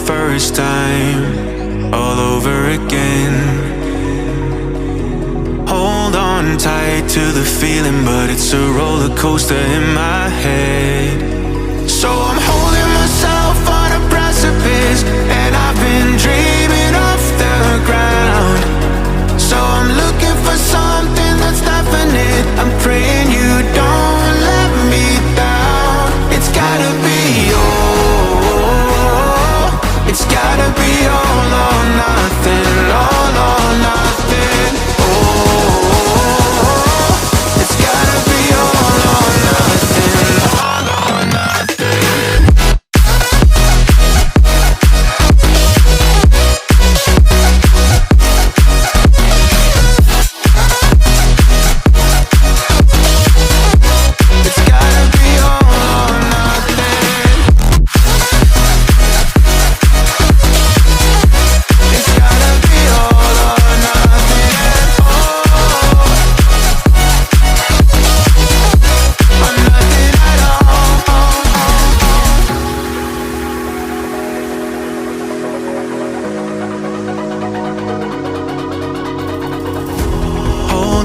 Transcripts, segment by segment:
first time, all over again. Hold on tight to the feeling, but it's a roller coaster in my head. So I'm holding myself on a precipice, and I've been dreaming off the ground. So I'm looking for something that's definite. I'm praying you don't let me down. It's gotta be all, it's gotta be all or nothing, all or nothing. Oh, it's gotta be all or nothing, all or nothing.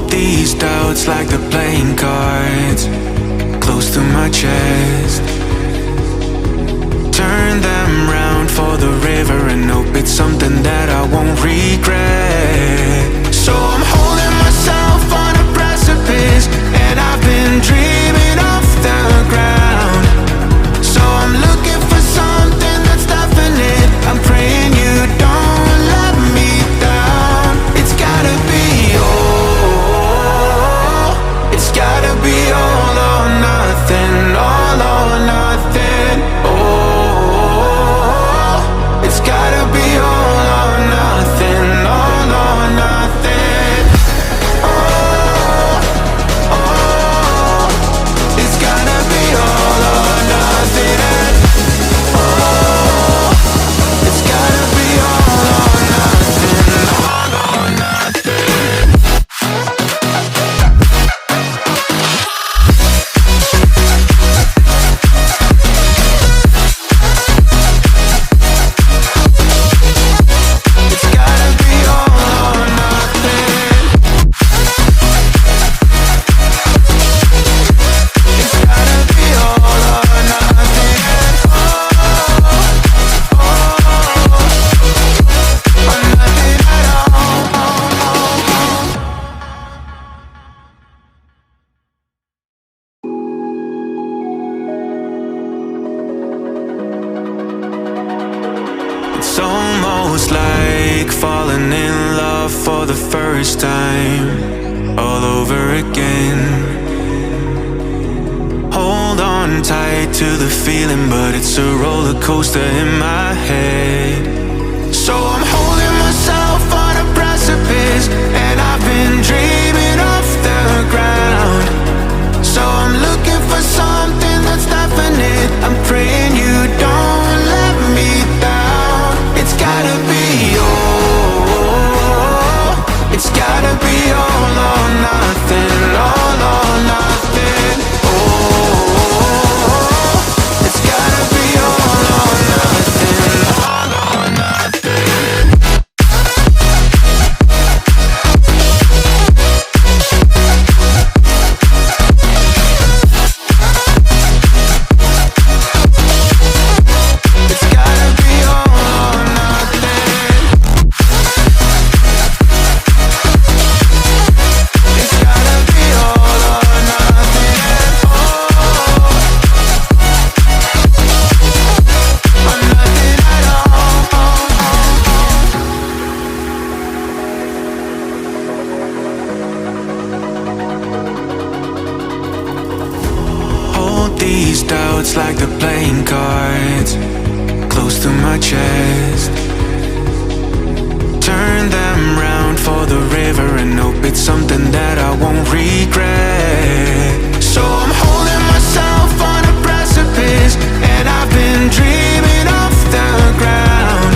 These doubts like the playing cards close to my chest. Turn them round for the river and hope it's something that I won't regret. So I'm holding myself on a precipice, and I've been dreaming off the ground. So I'm looking for something that's definite. I'm praying you don't let me down. It's gotta be all, it's gotta be all or nothing, all or nothing. Oh, it's gotta be all or nothing, all or nothing. Oh, oh, it's gotta be all or nothing. Oh, it's gotta be all or nothing, all or nothing. It's almost like falling in love for the first time, all over again. Hold on tight to the feeling, but it's a roller coaster in my head. So I'm holding myself on a precipice, and I've been dreaming off the ground. So I'm looking for something that's definite. I'm praying you don't let me down. It's gotta be all, it's gotta be all or nothing, all or nothing. Oh, it's gotta be all or nothing, all or nothing. These doubts like the playing cards close to my chest. Turn them round for the river and hope it's something that I won't regret. So I'm holding myself on a precipice, and I've been dreaming off the ground.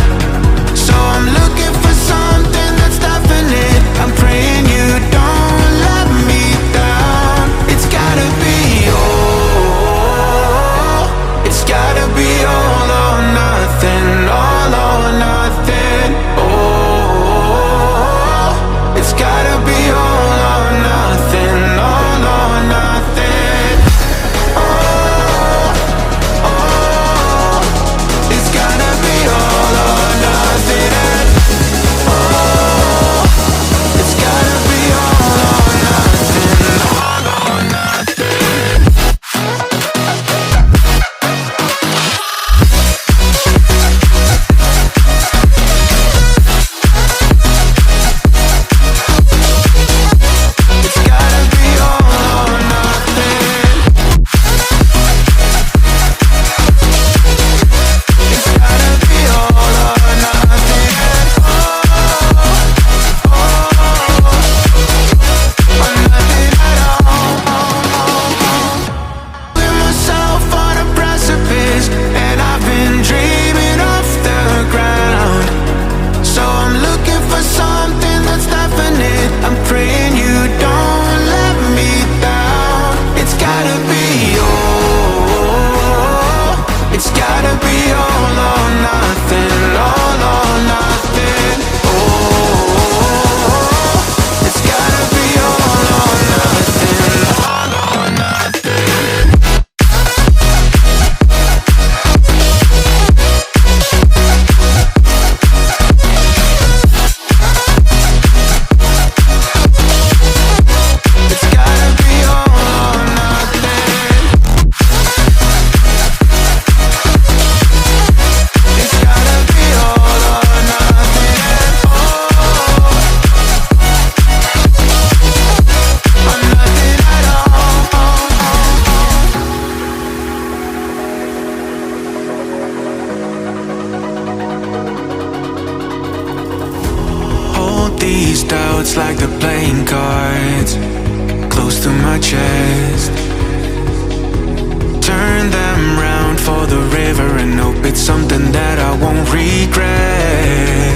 So I'm looking for something that's definite. I'm praying you don't let me down. It's gotta be all, it's gotta be all or nothing, all or these doubts like they're playing cards, close to my chest. Turn them round for the river and hope it's something that I won't regret.